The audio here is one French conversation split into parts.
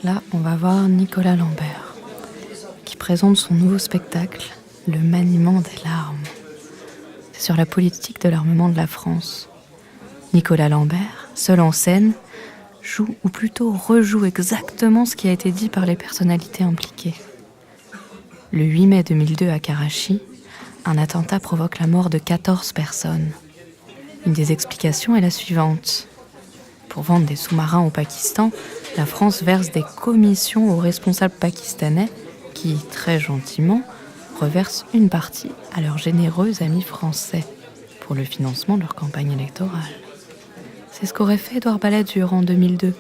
Là, on va voir Nicolas Lambert, qui présente son nouveau spectacle, Le maniement des larmes. C'est sur la politique de l'armement de la France. Nicolas Lambert, seul en scène, joue ou plutôt rejoue exactement ce qui a été dit par les personnalités impliquées. Le 8 mai 2002 à Karachi, un attentat provoque la mort de 14 personnes. Une des explications est la suivante. Pour vendre des sous-marins au Pakistan, la France verse des commissions aux responsables pakistanais qui, très gentiment, reversent une partie à leurs généreux amis français pour le financement de leur campagne électorale. C'est ce qu'aurait fait Édouard Balladur en 2002.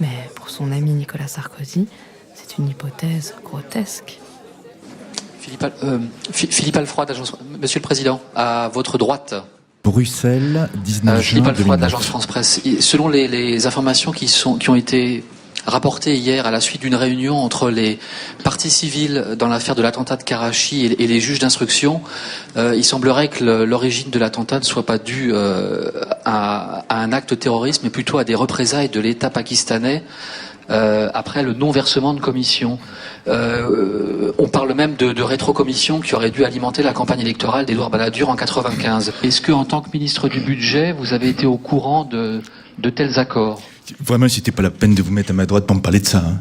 Mais pour son ami Nicolas Sarkozy, c'est une hypothèse grotesque. Philippe Alfroy, d'Agence... Monsieur le Président, à votre droite. Bruxelles, 19 juin Philippe Alfroy, 2009. d'Agence France-Presse. Selon les informations qui ont été rapportées hier à la suite d'une réunion entre les parties civiles dans l'affaire de l'attentat de Karachi et les juges d'instruction, il semblerait que l'origine de l'attentat ne soit pas due à un acte terroriste, mais plutôt à des représailles de l'État pakistanais après le non-versement de commission. On parle même de rétrocommission qui aurait dû alimenter la campagne électorale d'Édouard Balladur en 1995. Est-ce que, en tant que ministre du Budget, vous avez été au courant de tels accords ? Vraiment, c'était pas la peine de vous mettre à ma droite pour me parler de ça. Hein.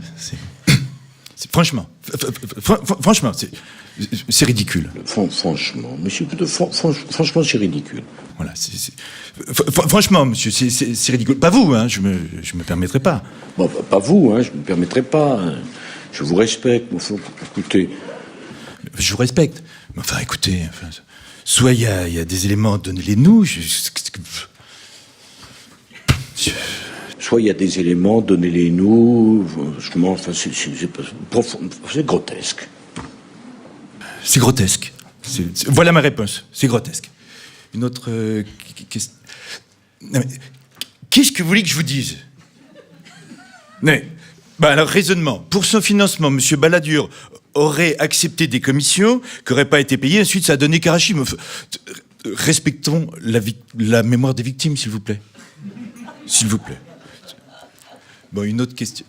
Franchement, c'est ridicule. Franchement, monsieur, franchement, c'est ridicule. Voilà, franchement, monsieur, c'est ridicule. Pas vous, hein, je me permettrai pas. Bon, pas vous, hein, je me permettrai pas. Hein. Je vous respecte, mais écoutez. Je vous respecte. Mais enfin, écoutez, soit il y a des éléments, donnez-les-nous. Soit il y a des éléments, donnez-les-nous. Franchement, c'est grotesque. C'est grotesque. Voilà ma réponse. C'est grotesque. Une autre question. Qu'est-ce que vous voulez que je vous dise ? Alors, raisonnement. Pour son financement, M. Balladur aurait accepté des commissions qui n'auraient pas été payées. Ensuite, ça a donné Karachi. Respectons la mémoire des victimes, s'il vous plaît. S'il vous plaît. Bon, une autre question.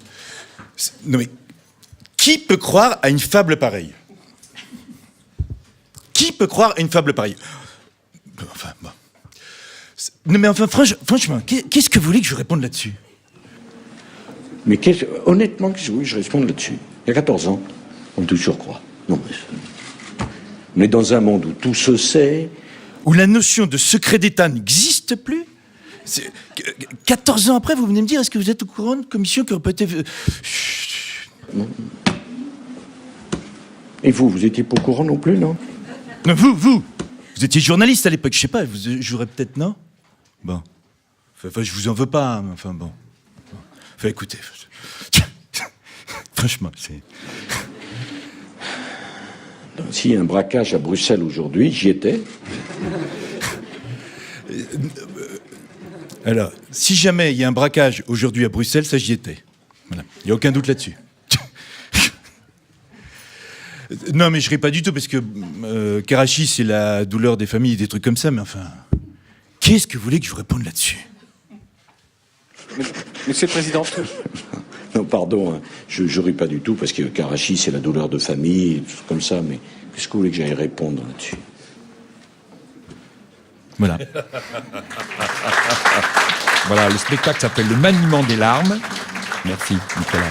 Non mais, qui peut croire à une fable pareille ? Qui peut croire à une fable pareille ? Enfin, bon. Non mais enfin, franchement, qu'est-ce que vous voulez que je réponde là-dessus ? Mais honnêtement, qu'est-ce que vous voulez que je réponde là-dessus ? Il y a 14 ans, on tout surcroît. Non mais... On est dans un monde où tout se sait. Où la notion de secret d'État n'existe plus ? 14 ans après, vous venez me dire, est-ce que vous êtes au courant de commission qui aurait pas été... Et vous étiez pas au courant non plus, non ? Non, vous étiez journaliste à l'époque, je sais pas, vous jouerez peut-être, non ? Bon. Enfin, je vous en veux pas, hein, enfin bon. Enfin, écoutez, franchement, c'est... S'il y a un braquage à Bruxelles aujourd'hui, j'y étais. Alors, si jamais il y a un braquage aujourd'hui à Bruxelles, ça j'y étais. Voilà. Il n'y a aucun doute là-dessus. Non, mais je ris pas du tout parce que Karachi, c'est la douleur des familles, des trucs comme ça, mais enfin... Qu'est-ce que vous voulez que je vous réponde là-dessus ? Monsieur le Président. Non, pardon, hein. Je ris pas du tout parce que Karachi, c'est la douleur de famille, et tout comme ça, mais qu'est-ce que vous voulez que j'aille répondre là-dessus ? Voilà. Voilà, le spectacle s'appelle Le maniement des larmes. Merci, Nicolas.